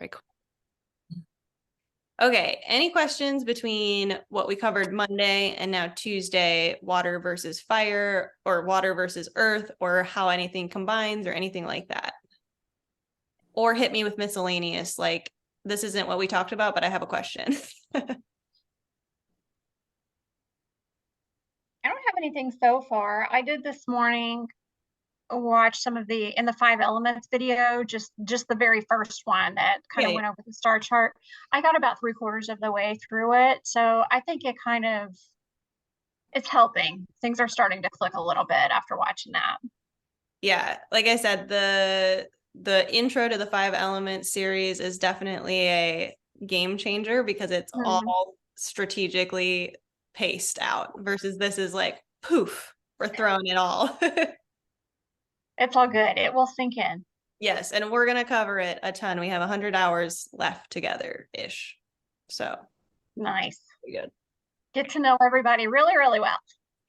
Very cool. Okay, any questions between what we covered Monday and now Tuesday, water versus fire or water versus earth, or how anything combines or anything like that? Or hit me with miscellaneous, like this isn't what we talked about, but I have a question. I don't have anything so far. I did this morning watch some of the in the Five Elements video, just the very first one that kind of Yeah, went over the star chart. I got about 3/4 of the way through it, so I think it's helping. Things are starting to click a little bit after watching that. yeah. Like I said, the intro to the Five Elements series is definitely a game changer because it's Mhm. all strategically paced out versus this is like poof, we're throwing it all. It's all good. It will sink in. Yes, and we're gonna cover it a ton. We have 100 hours left together-ish. So Nice. good. Get to know everybody really, really well.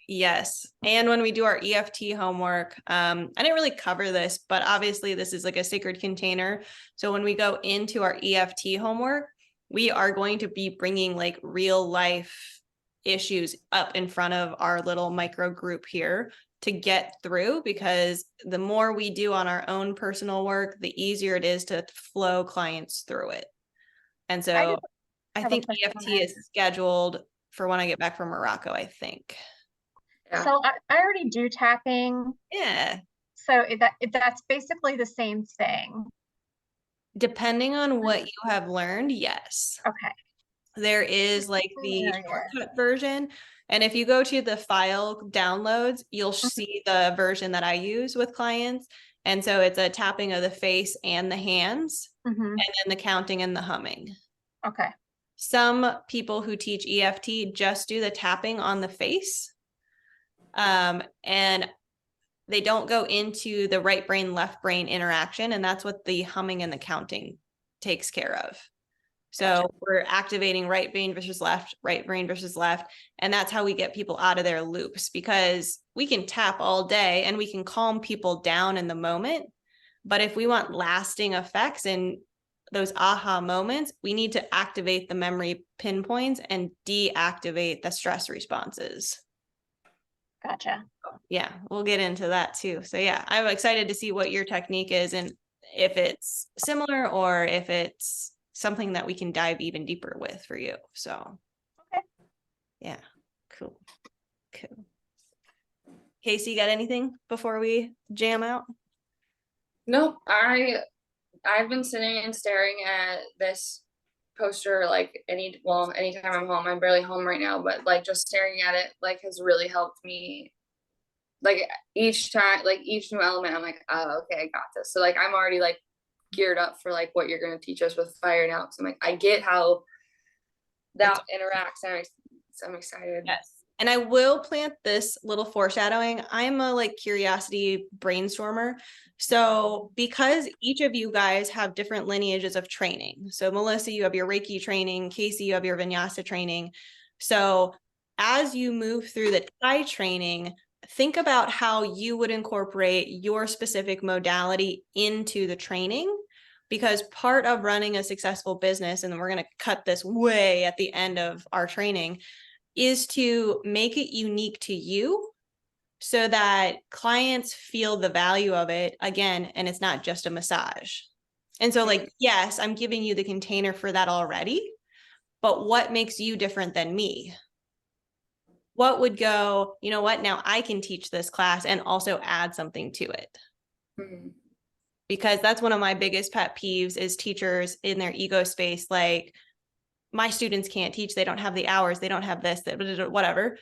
Yes. And when we do our EFT homework, I didn't really cover this, but obviously this is like a sacred container. So when we go into our EFT homework, we are going to be bringing like real life issues up in front of our little micro group here to get through, because the more we do on our own personal work, the easier it is to flow clients through it. And I just so I have a think question on EFT that. is scheduled for when I get back from Morocco, I think. Yeah. So I already do tapping, Yeah. so that's basically the same thing. Depending on what you have learned, yes. Okay. There is like the Familiar. shortcut version. And if you go to the file downloads, you'll see the version that I use with clients. And so it's a tapping of the face and the hands, Mm-hmm. and then the counting and the humming. Okay. Some people who teach EFT just do the tapping on the face. And they don't go into the right brain, left brain interaction. And that's what the humming and the counting takes care of. So Gotcha. we're activating right brain versus left, right brain versus left. And that's how we get people out of their loops, because we can tap all day and we can calm people down in the moment. But if we want lasting effects and those aha moments, we need to activate the memory pinpoints and deactivate the stress responses. Gotcha. Yeah, we'll get into that too. So yeah, I'm excited to see what your technique is and if it's similar or if it's something that we can dive even deeper with for you. So Okay. yeah, cool. Cool. Casey, you got anything before we jam out? Nope. I've been sitting and staring at this poster like anytime I'm home. I'm barely home right now, but like just staring at it like has really helped me. Like each time, like each new element, I'm like, oh, okay, I got this. So like I'm already like geared up for like what you're gonna teach us with fire now. So I'm like, I get how that interacts, and I'm excited. Yes. And I will plant this little foreshadowing. I'm a like curiosity brainstormer. So because each of you guys have different lineages of training. So Melissa, you have your Reiki training. Casey, you have your Vinyasa training. So as you move through the Thai training, think about how you would incorporate your specific modality into the training, because part of running a successful business, and we're going to cut this way at the end of our training, is to make it unique to you so that clients feel the value of it again, and it's not just a massage. And so like, yes, I'm giving you the container for that already, but what makes you different than me? What would go, you know what, now I can teach this class and also add something to it. Mm-hmm. Because that's one of my biggest pet peeves is teachers in their ego space, like, my students can't teach, they don't have the hours, they don't have this, whatever.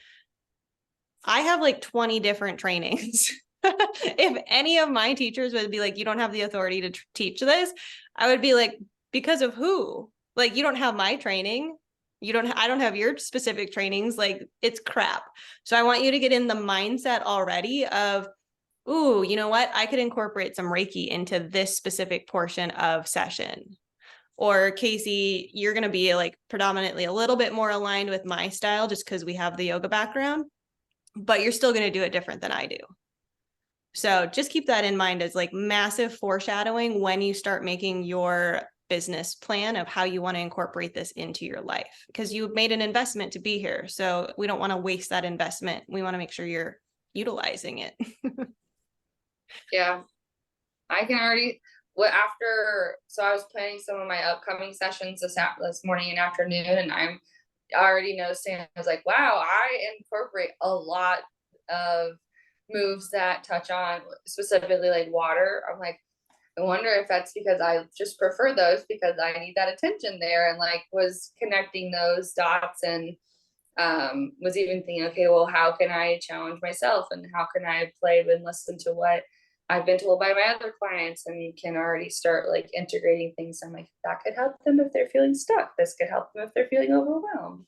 I have like 20 different trainings. If any of my teachers would be like, you don't have the authority to teach this, I would be like, because of who? Like, you don't have my training. I don't have your specific trainings. Like, it's crap. So I want you to get in the mindset already of, ooh, you know what? I could incorporate some Reiki into this specific portion of session. Or Casey, you're going to be like predominantly a little bit more aligned with my style just because we have the yoga background, but you're still going to do it different than I do. So just keep that in mind as like massive foreshadowing when you start making your business plan of how you want to incorporate this into your life, because you made an investment to be here. So we don't want to waste that investment. We want to make sure you're utilizing it. Yeah. I can already, so I was planning some of my upcoming sessions this morning and afternoon, and I'm already noticing, I was like, wow, I incorporate a lot of moves that touch on specifically like water. I'm like, I wonder if that's because I just prefer those because I need that attention there, and like was connecting those dots, and was even thinking, okay, well, how can I challenge myself, and how can I play and listen to what I've been told by my other clients, and can already start like integrating things. I'm like, that could help them if they're feeling stuck. This could help them if they're feeling overwhelmed.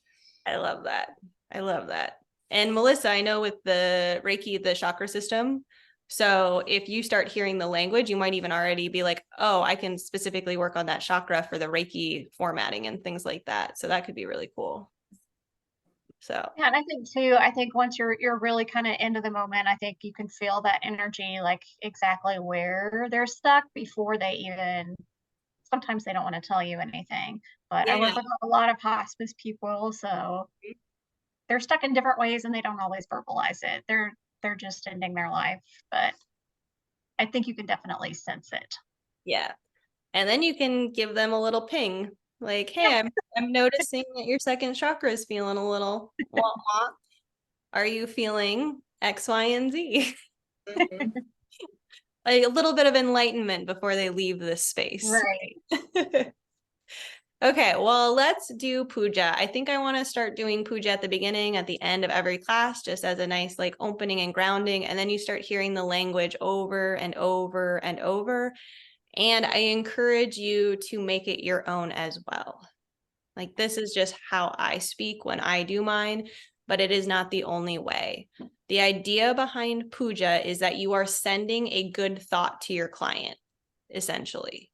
I love that. I love that. And Melissa, I know with the Reiki, the chakra system, so if you start hearing the language, you might even already be like, oh, I can specifically work on that chakra for the Reiki formatting and things like that. So that could be really cool. So Yeah, and I think too, I think once you're really kind of into the moment, I think you can feel that energy, like exactly where they're stuck before they even, sometimes they don't want to tell you anything. But I yeah, work with a lot of hospice people, so they're stuck in different ways and they don't always verbalize it. They're just ending their life, but I think you can definitely sense it. yeah. And then you can give them a little ping, like, hey, Yeah. I'm noticing that your second chakra is feeling a little wah wah. Are you feeling X, Y, and Z? Mhm. Like a little bit of enlightenment before they leave this space. Right. Okay, well, let's do puja. I think I want to start doing puja at the beginning, at the end of every class, just as a nice like opening and grounding. And then you start hearing the language over and over and over. And I encourage you to make it your own as well. Like this is just how I speak when I do mine, but it is not the only way. The idea behind puja is that you are sending a good thought to your client, essentially.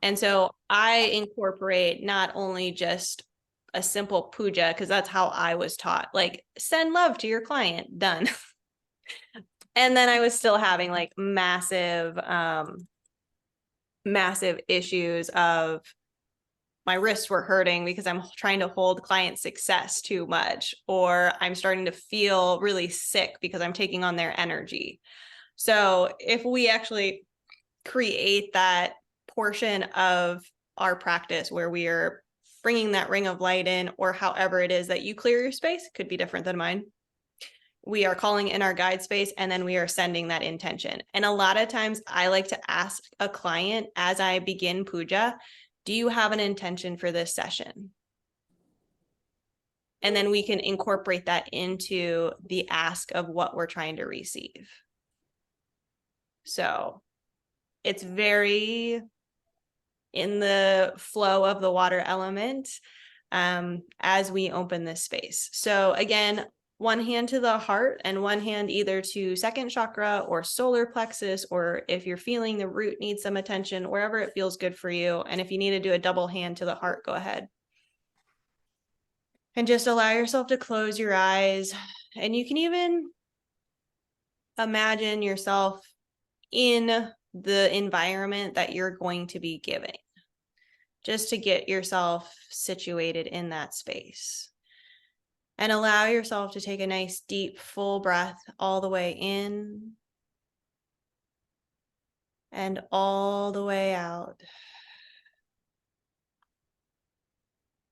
And so I incorporate not only just a simple puja, because that's how I was taught, like send love to your client, done. And then I was still having like massive issues of my wrists were hurting because I'm trying to hold client success too much, or I'm starting to feel really sick because I'm taking on their energy. So if we actually create that portion of our practice where we are bringing that ring of light in, or however it is that you clear your space, could be different than mine. We are calling in our guide space and then we are sending that intention. And a lot of times I like to ask a client as I begin puja, do you have an intention for this session? And then we can incorporate that into the ask of what we're trying to receive. So it's very in the flow of the water element as we open this space. So again, one hand to the heart and one hand either to second chakra or solar plexus, or if you're feeling the root needs some attention, wherever it feels good for you. And if you need to do a double hand to the heart, go ahead. And just allow yourself to close your eyes. And you can even imagine yourself in the environment that you're going to be giving, just to get yourself situated in that space. And allow yourself to take a nice deep full breath all the way in and all the way out.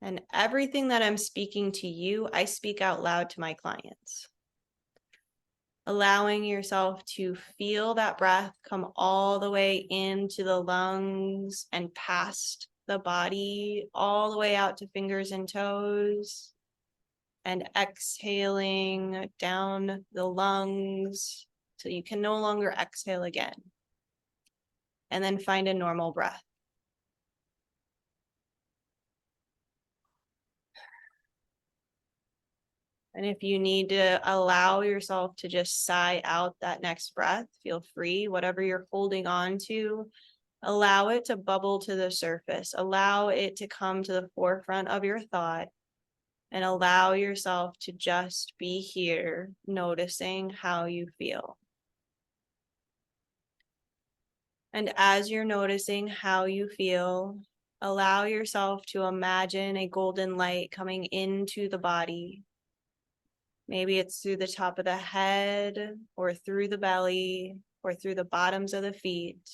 And everything that I'm speaking to you, I speak out loud to my clients. Allowing yourself to feel that breath come all the way into the lungs and past the body, all the way out to fingers and toes. And exhaling down the lungs so you can no longer exhale again. And then find a normal breath. And if you need to allow yourself to just sigh out that next breath, feel free. Whatever you're holding on to, allow it to bubble to the surface. Allow it to come to the forefront of your thought. And allow yourself to just be here, noticing how you feel. And as you're noticing how you feel, Allow yourself to imagine a golden light coming into the body. Maybe it's through the top of the head or through the belly or through the bottoms of the feet.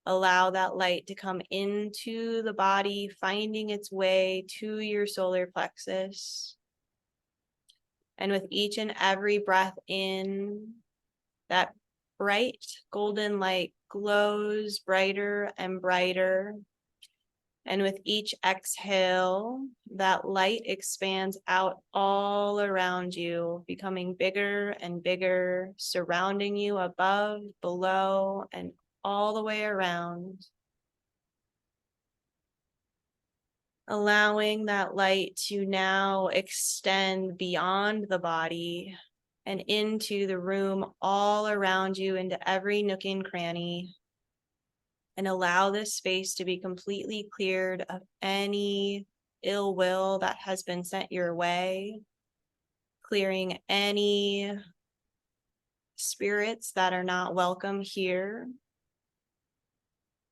Allow that light to come into the body, finding its way to your solar plexus. And with each and every breath in, that bright golden light glows brighter and brighter. And with each exhale, that light expands out all around you, becoming bigger and bigger, surrounding you above, below, and all the way around. Allowing that light to now extend beyond the body and into the room all around you, into every nook and cranny. And allow this space to be completely cleared of any ill will that has been sent your way, clearing any spirits that are not welcome here.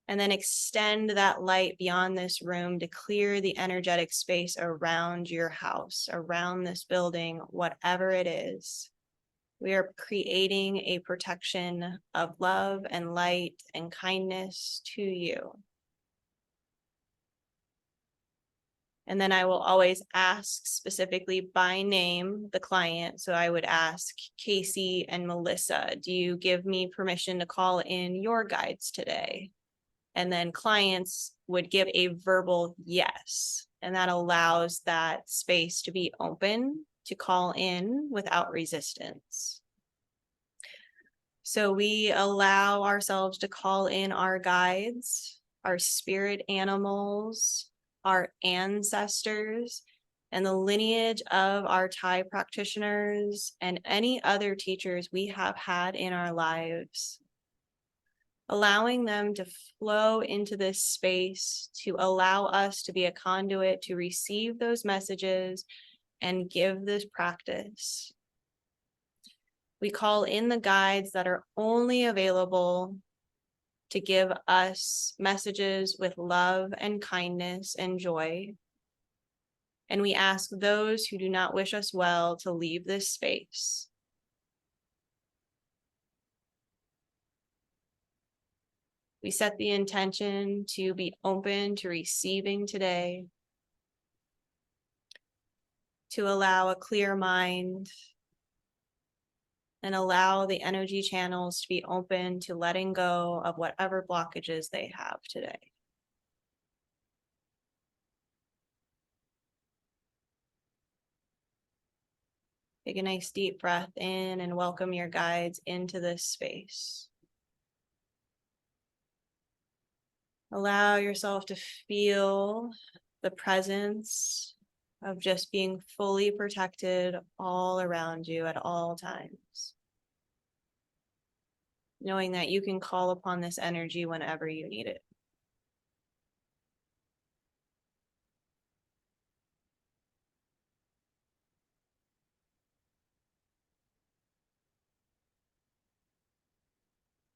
And then extend that light beyond this room to clear the energetic space around your house, around this building, whatever it is. We are creating a protection of love and light and kindness to you. And then I will always ask specifically by name the client. So I would ask Casey and Melissa, do you give me permission to call in your guides today? And then clients would give a verbal yes. And that allows that space to be open to call in without resistance. So we allow ourselves to call in our guides, our spirit animals, our ancestors, and the lineage of our Thai practitioners and any other teachers we have had in our lives. Allowing them to flow into this space to allow us to be a conduit to receive those messages and give this practice. We call in the guides that are only available to give us messages with love and kindness and joy. And we ask those who do not wish us well to leave this space. We set the intention to be open to receiving today, to allow a clear mind, and allow the energy channels to be open to letting go of whatever blockages they have today. Take a nice deep breath in and welcome your guides into this space. Allow yourself to feel the presence of just being fully protected all around you at all times. Knowing that you can call upon this energy whenever you need it.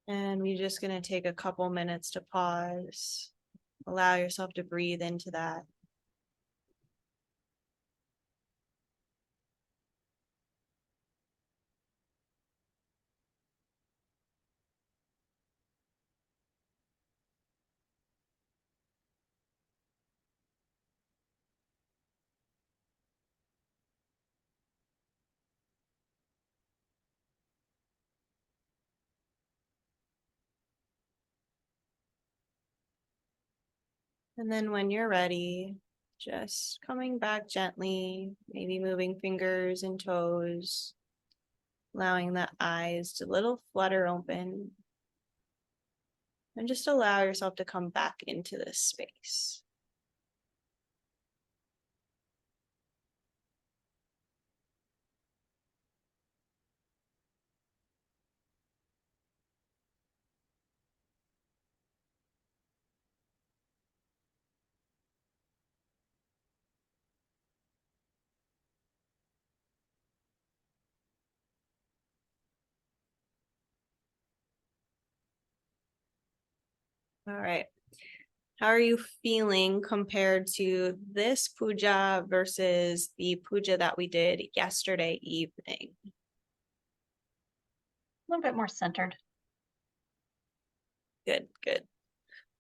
And we're just going to take a couple minutes to pause. Allow yourself to breathe into that. And then when you're ready, just coming back gently, maybe moving fingers and toes, allowing the eyes to little flutter open. And just allow yourself to come back into this space. All right. How are you feeling compared to this puja versus the puja that we did yesterday evening? A little bit more centered. Good, good.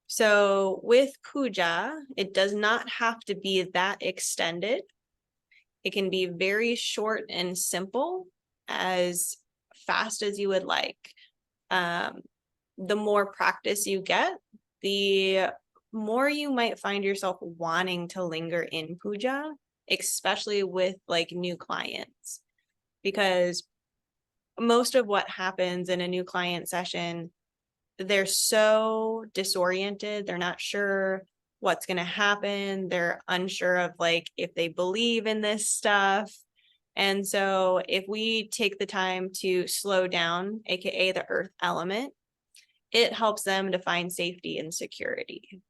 So with puja, it does not have to be that extended. It can be very short and simple, as fast as you would like. The more practice you get, the more you might find yourself wanting to linger in puja, especially with like new clients, because most of what happens in a new client session, they're so disoriented. They're not sure what's going to happen. They're unsure of like if they believe in this stuff. And so if we take the time to slow down, AKA the earth element, it helps them to find safety and security.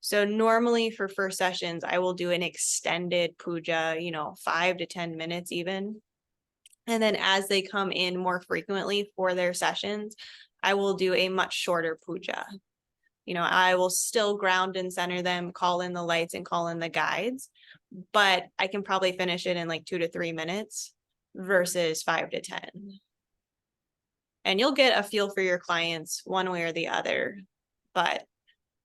So normally for first sessions, I will do an extended puja, 5 to 10 minutes even. And then as they come in more frequently for their sessions, I will do a much shorter puja. I will still ground and center them, call in the lights and call in the guides, but I can probably finish it in like 2 to 3 minutes versus 5 to 10. And you'll get a feel for your clients one way or the other, but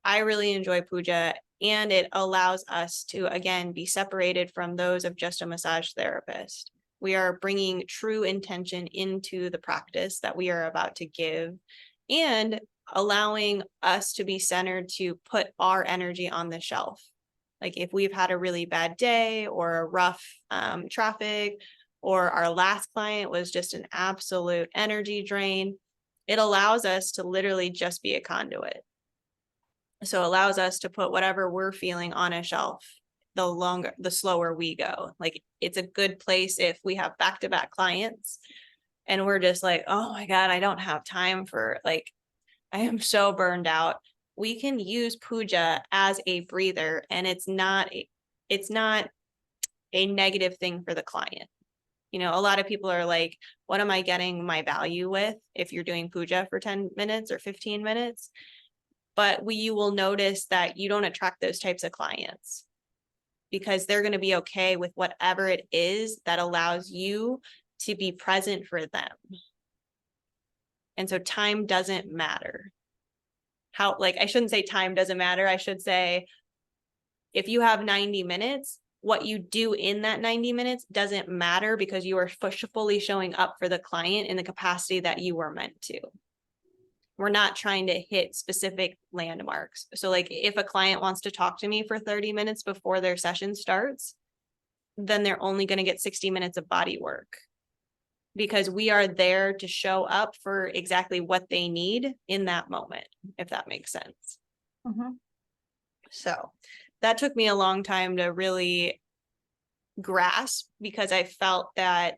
I really enjoy puja, and it allows us to, again, be separated from those of just a massage therapist. We are bringing true intention into the practice that we are about to give, and allowing us to be centered to put our energy on the shelf. Like if we've had a really bad day or a rough traffic, or our last client was just an absolute energy drain, it allows us to literally just be a conduit. So it allows us to put whatever we're feeling on a shelf. The slower we go. Like it's a good place if we have back-to-back clients and we're just like, oh my God, I don't have time for, like, I am so burned out. We can use puja as a breather, and it's not a negative thing for the client. A lot of people are like, what am I getting my value with if you're doing puja for 10 minutes or 15 minutes? But you will notice that you don't attract those types of clients, because they're going to be okay with whatever it is that allows you to be present for them. And so time doesn't matter. I shouldn't say time doesn't matter. I should say, if you have 90 minutes, what you do in that 90 minutes doesn't matter, because you are fully showing up for the client in the capacity that you were meant to. We're not trying to hit specific landmarks. So like if a client wants to talk to me for 30 minutes before their session starts, then they're only going to get 60 minutes of body work, because we are there to show up for exactly what they need in that moment, if that makes sense. Mm-hmm. So that took me a long time to really grasp, because I felt that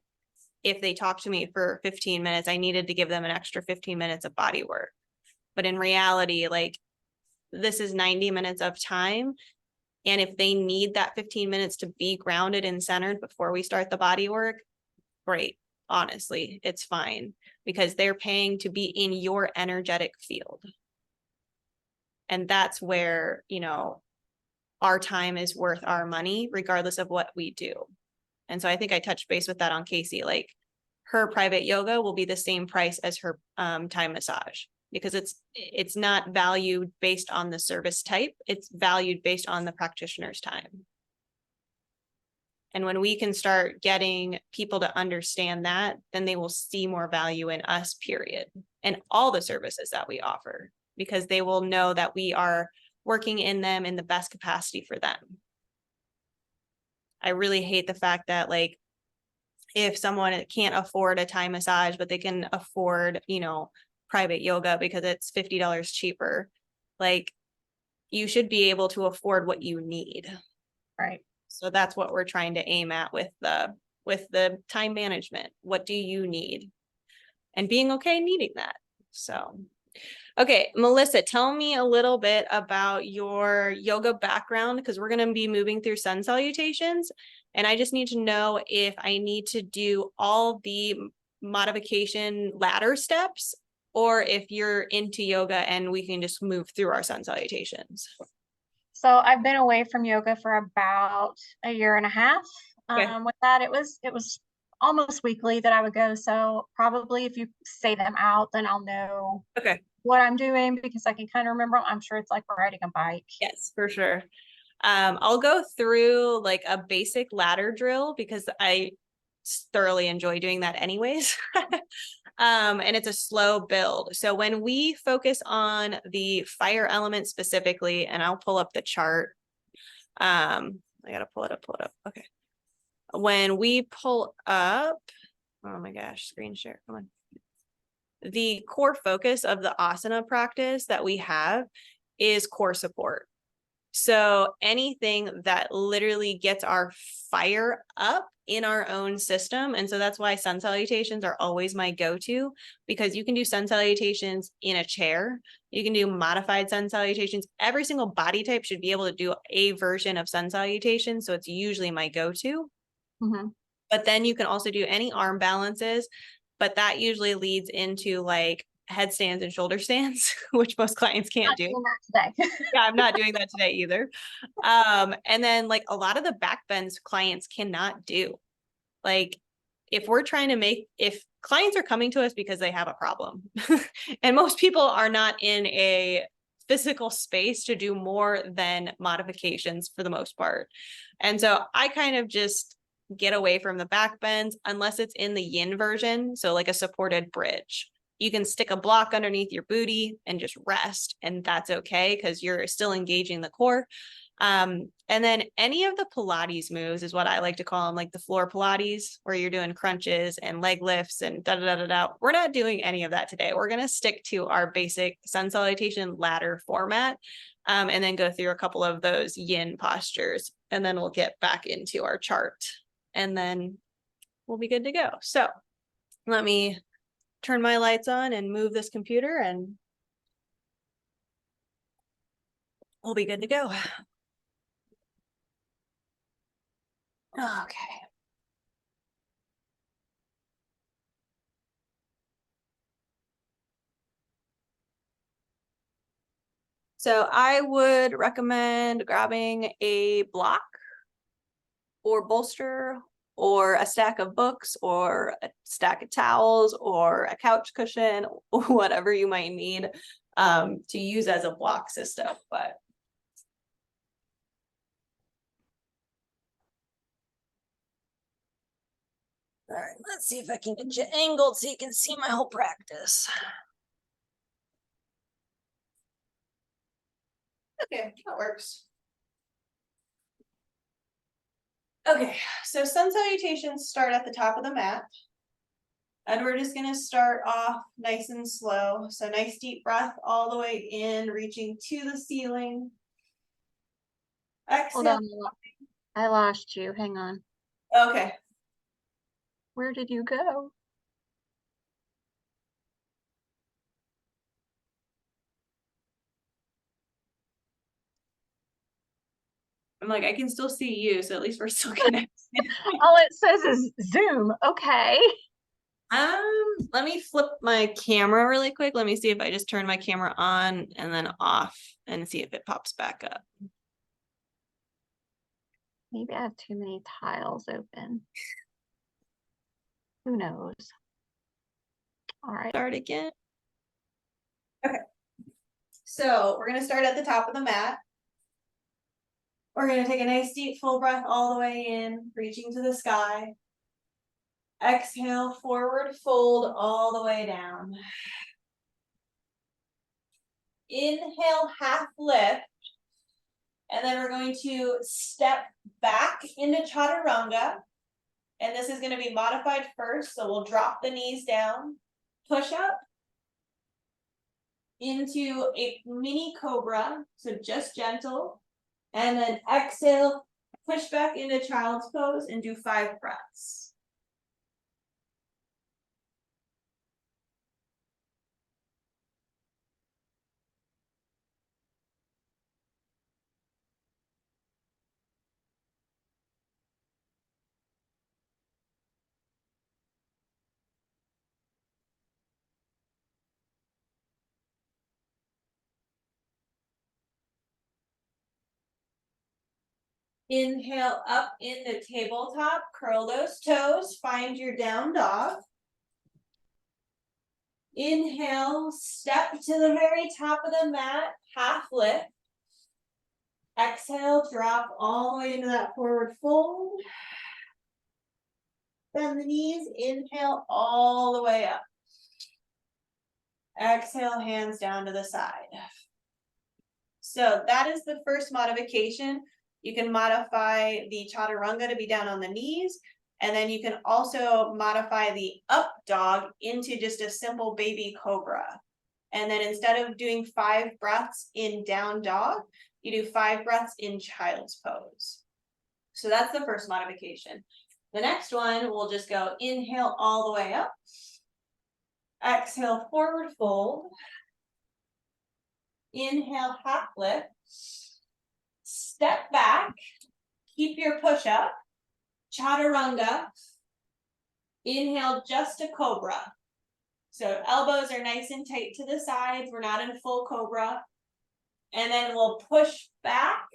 if they talked to me for 15 minutes, I needed to give them an extra 15 minutes of body work. But in reality, like, this is 90 minutes of time. And if they need that 15 minutes to be grounded and centered before we start the body work, great. Honestly, it's fine, because they're paying to be in your energetic field. And that's where, our time is worth our money, regardless of what we do. And so I think I touched base with that on Casey. Like, her private yoga will be the same price as her Thai massage, because it's not valued based on the service type. It's valued based on the practitioner's time. And when we can start getting people to understand that, then they will see more value in us, period, and all the services that we offer, because they will know that we are working in them in the best capacity for them. I really hate the fact that, like, if someone can't afford a Thai massage, but they can afford, private yoga because it's $50 cheaper, like, you should be able to afford what you need. Right. So that's what we're trying to aim at with the time management. What do you need? And being okay needing that. So, okay, Melissa, tell me a little bit about your yoga background, because we're going to be moving through sun salutations. And I just need to know if I need to do all the modification ladder steps, or if you're into yoga and we can just move through our sun salutations. So I've been away from yoga for about a year and a half. Okay. With that, it was almost weekly that I would go. So probably if you say them out, then I'll know Okay. what I'm doing because I can kind of remember 'em. I'm sure it's like riding a bike. Yes, for sure. I'll go through like a basic ladder drill because I thoroughly enjoy doing that anyways. And it's a slow build. So when we focus on the fire element specifically, and I'll pull up the chart. I gotta pull it up. Okay. When we pull up, oh my gosh, screen share, come on. The core focus of the asana practice that we have is core support. So anything that literally gets our fire up in our own system. And so that's why sun salutations are always my go-to, because you can do sun salutations in a chair. You can do modified sun salutations. Every single body type should be able to do a version of sun salutation. So it's usually my go-to. Mhm. But then you can also do any arm balances, but that usually leads into like headstands and shoulder stands, which most clients can't Not do. doing that today. Yeah, I'm not doing that today either. And then like a lot of the back bends clients cannot do. Like if clients are coming to us because they have a problem, and most people are not in a physical space to do more than modifications for the most part. And so I kind of just get away from the back bends unless it's in the yin version. So like a supported bridge. You can stick a block underneath your booty and just rest, and that's okay because you're still engaging the core. And then any of the Pilates moves is what I like to call them, like the floor Pilates, where you're doing crunches and leg lifts and da da da da da. We're not doing any of that today. We're going to stick to our basic sun salutation ladder format, and then go through a couple of those yin postures, and then we'll get back into our chart, and then we'll be good to go. So let me turn my lights on and move this computer, and we'll be good to go. Okay. So I would recommend grabbing a block or bolster or a stack of books or a stack of towels or a couch cushion or whatever you might need to use as a block system. But all right, let's see if I can get you angled so you can see my whole practice. Okay, that works. Okay, so sun salutations start at the top of the mat. And we're just gonna start off nice and slow. So nice deep breath all the way in, reaching to the ceiling. Hold Exhale. on. I lost you. Hang on. Okay. Where did you go? I'm like, I can still see you, so at least we're still connected. All it says is Zoom. Okay. Let me flip my camera really quick. Let me see if I just turn my camera on and then off and see if it pops back up. Maybe I have too many tiles open. Who knows? All right. Start again. Okay. So we're gonna start at the top of the mat. We're gonna take a nice deep full breath all the way in, reaching to the sky. Exhale, forward fold all the way down. Inhale, half lift. And then we're going to step back into chaturanga. And this is going to be modified first. So we'll drop the knees down, push up into a mini cobra. So just gentle. And then exhale, push back into child's pose and do 5 breaths. Inhale up in the tabletop, curl those toes, find your down dog. Inhale, step to the very top of the mat, half lift. Exhale, drop all the way into that forward fold. Bend the knees, inhale all the way up. Exhale, hands down to the side. So that is the first modification. You can modify the chaturanga to be down on the knees, and then you can also modify the up dog into just a simple baby cobra. And then instead of doing 5 breaths in down dog, you do 5 breaths in child's pose. So that's the first modification. The next one, we'll just go inhale all the way up. Exhale, forward fold. Inhale, half lift. Step back. Keep your push up. Chaturanga. Inhale, just a cobra. So elbows are nice and tight to the sides. We're not in full cobra. And then we'll push back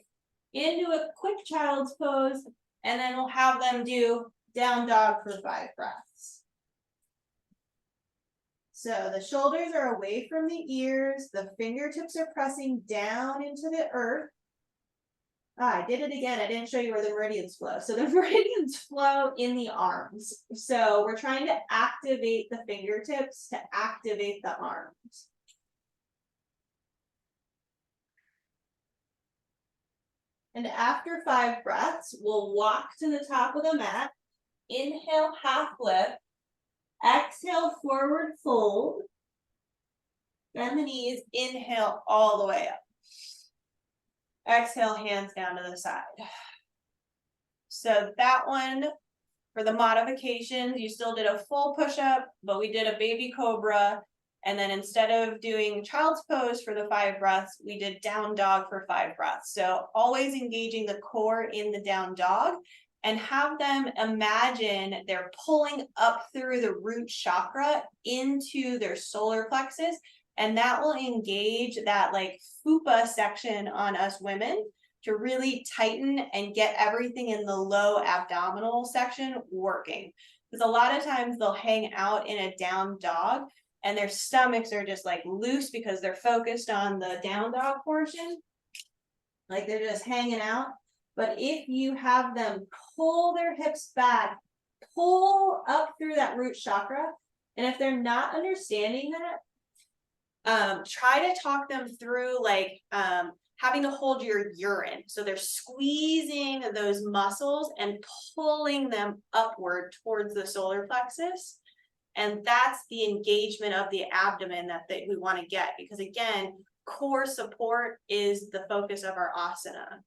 into a quick child's pose. And then we'll have them do down dog for 5 breaths. So the shoulders are away from the ears. The fingertips are pressing down into the earth. I did it again. I didn't show you where the meridians flow. So the meridians flow in the arms. So we're trying to activate the fingertips to activate the arms. And after 5 breaths, we'll walk to the top of the mat. Inhale, half lift. Exhale, forward fold. Bend the knees, inhale all the way up. Exhale, hands down to the side. So that one, for the modifications, you still did a full push-up, but we did a baby cobra. And then instead of doing child's pose for the 5 breaths, we did down dog for 5 breaths. So always engaging the core in the down dog. And have them imagine they're pulling up through the root chakra into their solar plexus. And that will engage that like fupa section on us women to really tighten and get everything in the low abdominal section working. Because a lot of times they'll hang out in a down dog and their stomachs are just like loose because they're focused on the down dog portion. Like they're just hanging out. But if you have them pull their hips back, pull up through that root chakra, and if they're not understanding that, try to talk them through like having to hold your urine. So they're squeezing those muscles and pulling them upward towards the solar plexus. And that's the engagement of the abdomen that we want to get, because again, core support is the focus of our asana.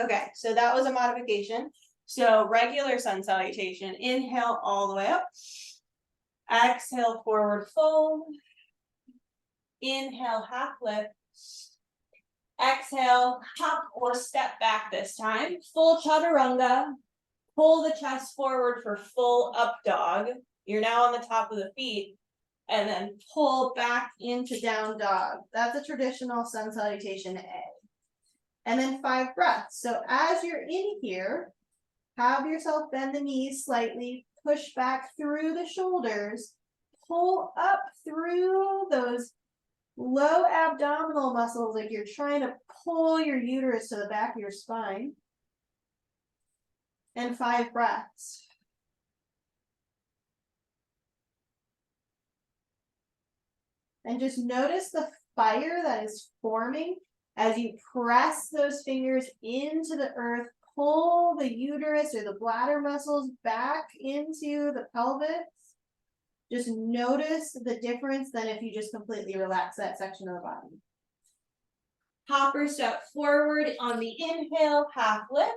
Okay, so that was a modification. So regular sun salutation, inhale all the way up. Exhale, forward fold. Inhale, half lift. Exhale, hop or step back this time. Full chaturanga. Pull the chest forward for full up dog. You're now on the top of the feet. And then pull back into down dog. That's a traditional sun salutation A. And then 5 breaths. So as you're in here, have yourself bend the knees slightly, push back through the shoulders, pull up through those low abdominal muscles, like you're trying to pull your uterus to the back of your spine. And 5 breaths. And just notice the fire that is forming as you press those fingers into the earth, pull the uterus or the bladder muscles back into the pelvis. Just notice the difference than if you just completely relax that section of the body. Hopper step forward on the inhale, half lift.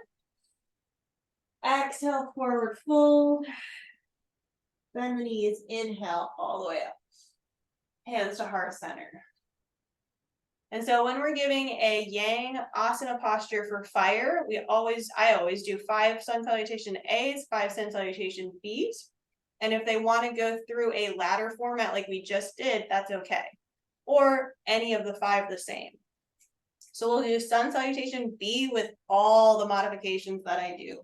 Exhale, forward fold. Bend the knees, inhale all the way up. Hands to heart center. And so when we're giving a yang asana posture for fire, I always do 5 sun salutation A's, 5 sun salutation B's. And if they want to go through a ladder format like we just did, that's okay. Or any of the 5 the same. So we'll do sun salutation B with all the modifications that I do.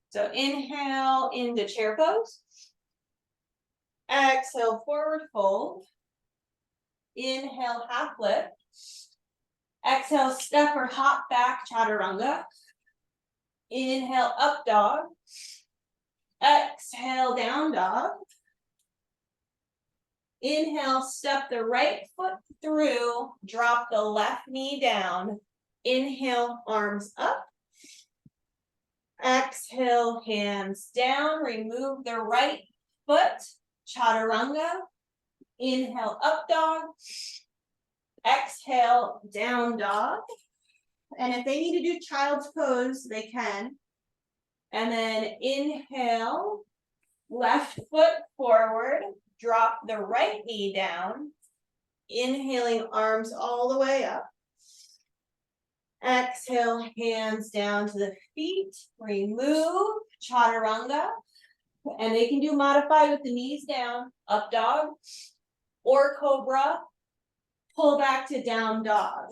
So inhale into chair pose. Exhale, forward fold. Inhale, half lift. Exhale, step or hop back, chaturanga. Inhale, up dog. Exhale, down dog. Inhale, step the right foot through, drop the left knee down. Inhale, arms up. Exhale, hands down, remove the right foot, chaturanga. Inhale, up dog. Exhale, down dog. And if they need to do child's pose, they can. And then inhale, left foot forward, drop the right knee down. Inhaling, arms all the way up. Exhale, hands down to the feet, remove, chaturanga. And they can do modified with the knees down, up dog, or cobra, pull back to down dog.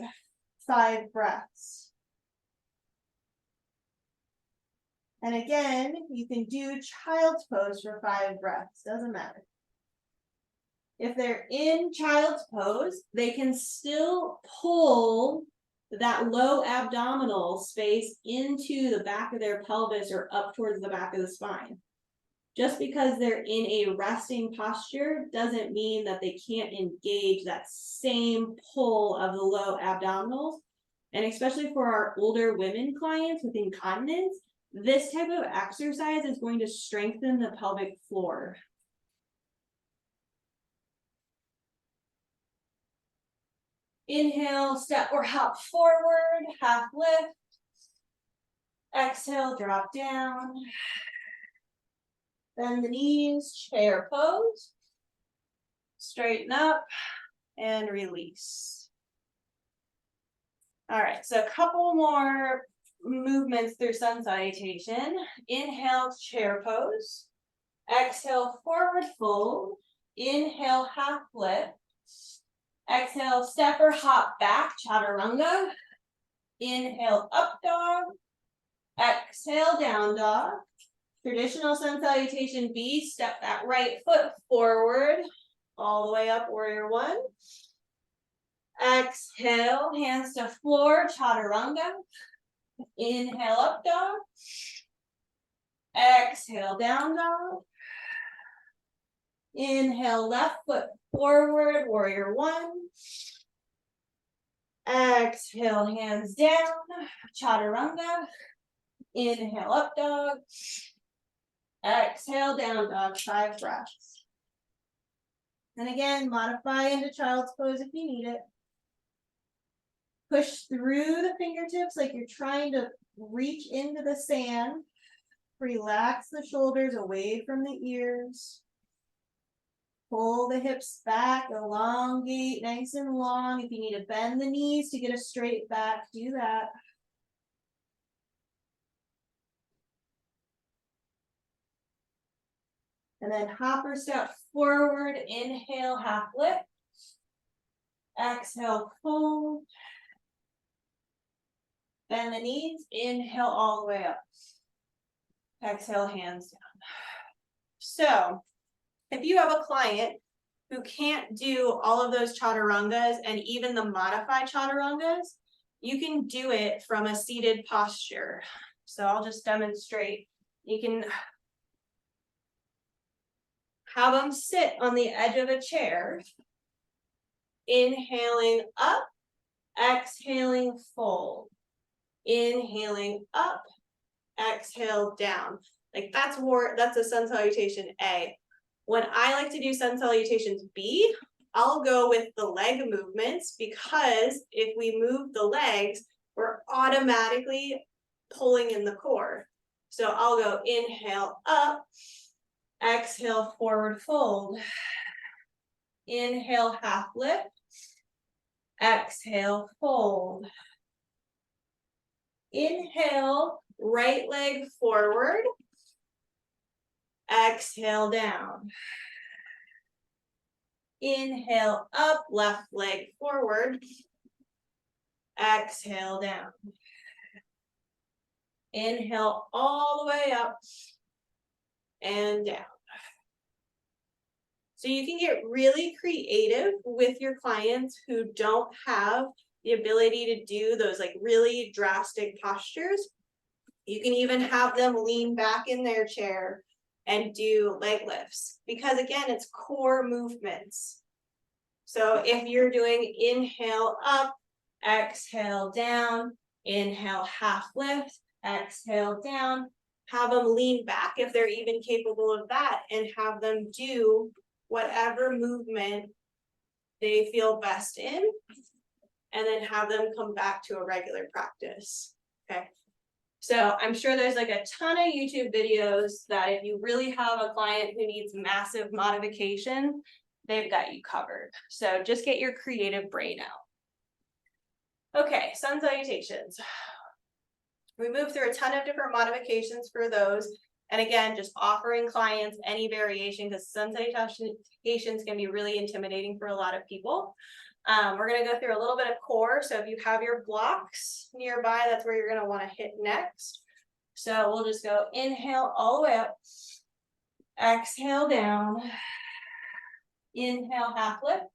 5 breaths. And again, you can do child's pose for 5 breaths, doesn't matter. If they're in child's pose, they can still pull that low abdominal space into the back of their pelvis or up towards the back of the spine. Just because they're in a resting posture doesn't mean that they can't engage that same pull of the low abdominals. And especially for our older women clients with incontinence, this type of exercise is going to strengthen the pelvic floor. Inhale, step or hop forward, half lift. Exhale, drop down. Bend the knees, chair pose. Straighten up and release. All right, so a couple more movements through sun salutation. Inhale, chair pose. Exhale, forward fold. Inhale, half lift. Exhale, step or hop back, chaturanga. Inhale, up dog. Exhale, down dog. Traditional sun salutation B, step that right foot forward, all the way up, warrior 1. Exhale, hands to floor, chaturanga. Inhale, up dog. Exhale, down dog. Inhale, left foot forward, warrior 1. Exhale, hands down, chaturanga. Inhale, up dog. Exhale, down dog, 5 breaths. And again, modify into child's pose if you need it. Push through the fingertips like you're trying to reach into the sand. Relax the shoulders away from the ears. Pull the hips back, elongate nice and long. If you need to bend the knees to get a straight back, do that. And then hopper step forward, inhale, half lift. Exhale, fold. Bend the knees, inhale all the way up. Exhale, hands down. So, if you have a client who can't do all of those chaturangas and even the modified chaturangas, you can do it from a seated posture. So I'll just demonstrate. You can have them sit on the edge of a chair, inhaling up, exhaling fold, inhaling up, exhale down. Like that's a sun salutation A. When I like to do sun salutations B, I'll go with the leg movements because if we move the legs, we're automatically pulling in the core. So I'll go inhale up, exhale forward fold, inhale half lift, exhale fold. Inhale, right leg forward, exhale down. Inhale up, left leg forward. exhale down. Inhale all the way up and down. So you can get really creative with your clients who don't have the ability to do those like really drastic postures. You can even have them lean back in their chair and do leg lifts, because again, it's core movements. So if you're doing inhale up, exhale down, inhale half lift, exhale down, have them lean back if they're even capable of that, and have them do whatever movement they feel best in, and then have them come back to a regular practice. Okay. So I'm sure there's like a ton of YouTube videos that if you really have a client who needs massive modification, they've got you covered. So just get your creative brain out. Okay, sun salutations. We moved through a ton of different modifications for those. And again, just offering clients any variation, because sun salutations can be really intimidating for a lot of people. We're going to go through a little bit of core. So if you have your blocks nearby, that's where you're going to want to hit next. So we'll just go inhale all the way up, exhale down, inhale half lift,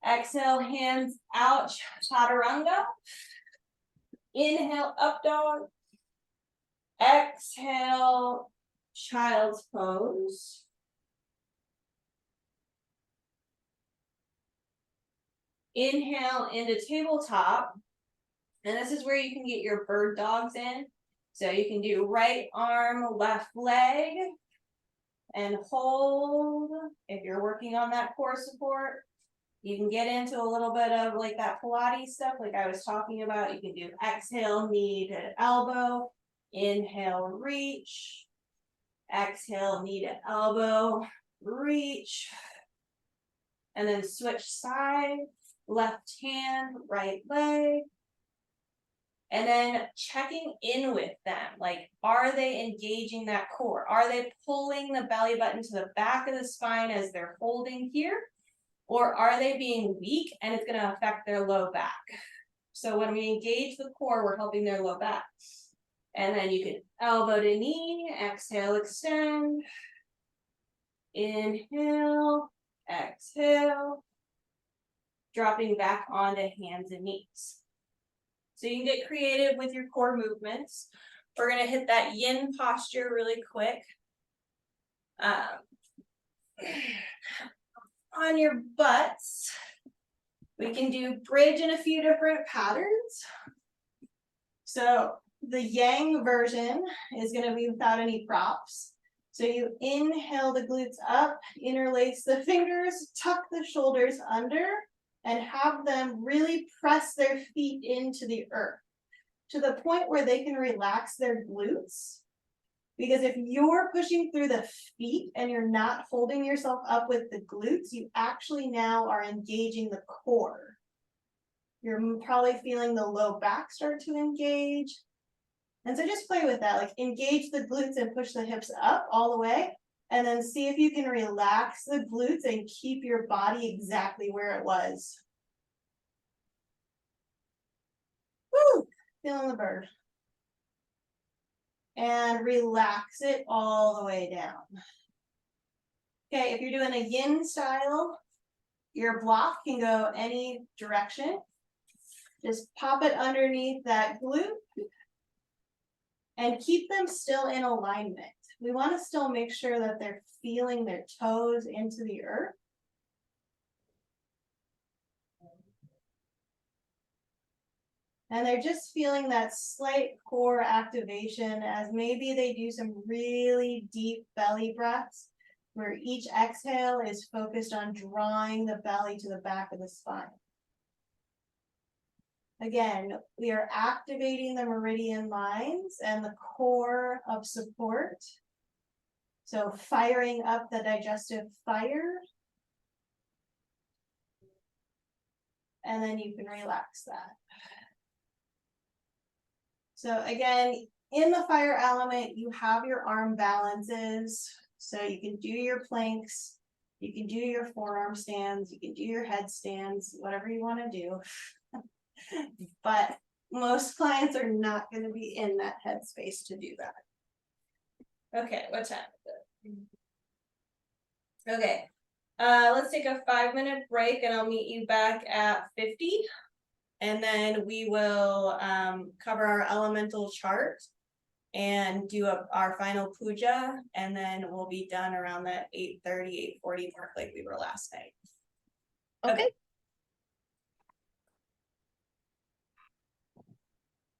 exhale hands out, chaturanga, inhale up dog, exhale child's pose. Inhale into tabletop, and this is where you can get your bird dogs in. So you can do right arm, left leg, and hold. If you're working on that core support, you can get into a little bit of like that Pilates stuff like I was talking about. You can do exhale, knee to elbow, inhale, reach, exhale, knee to elbow, reach, and then switch side. Left hand, right leg, and then checking in with them. Like, are they engaging that core? Are they pulling the belly button to the back of the spine as they're holding here? Or are they being weak and it's going to affect their low back? So when we engage the core, we're helping their low back. And then you can elbow to knee, exhale, extend, inhale, exhale, dropping back onto hands and knees. So you can get creative with your core movements. We're going to hit that yin posture really quick. On your butts, we can do bridge in a few different patterns. So the yang version is going to be without any props. So you inhale the glutes up, interlace the fingers, tuck the shoulders under, and have them really press their feet into the earth to the point where they can relax their glutes. Because if you're pushing through the feet and you're not holding yourself up with the glutes, you actually now are engaging the core. You're probably feeling the low back start to engage. And so just play with that, like engage the glutes and push the hips up all the way. And then see if you can relax the glutes and keep your body exactly where it was. Woo! Feeling the bird. And relax it all the way down. Okay, if you're doing a yin style, your block can go any direction. Just pop it underneath that glute and keep them still in alignment. We want to still make sure that they're feeling their toes into the earth. And they're just feeling that slight core activation as maybe they do some really deep belly breaths where each exhale is focused on drawing the belly to the back of the spine. Again, we are activating the meridian lines and the core of support. So firing up the digestive fire. And then you can relax that. So again, in the fire element, you have your arm balances. So you can do your planks, you can do your forearm stands, you can do your headstands, whatever you want to do. But most clients are not gonna be in that headspace to do that. Okay, what time is it? Okay, let's take a 5-minute break and I'll meet you back at 50. And then we will cover our elemental chart and do our final puja, and then we'll be done around that 8:30, 8:40 mark like we were last night. Okay.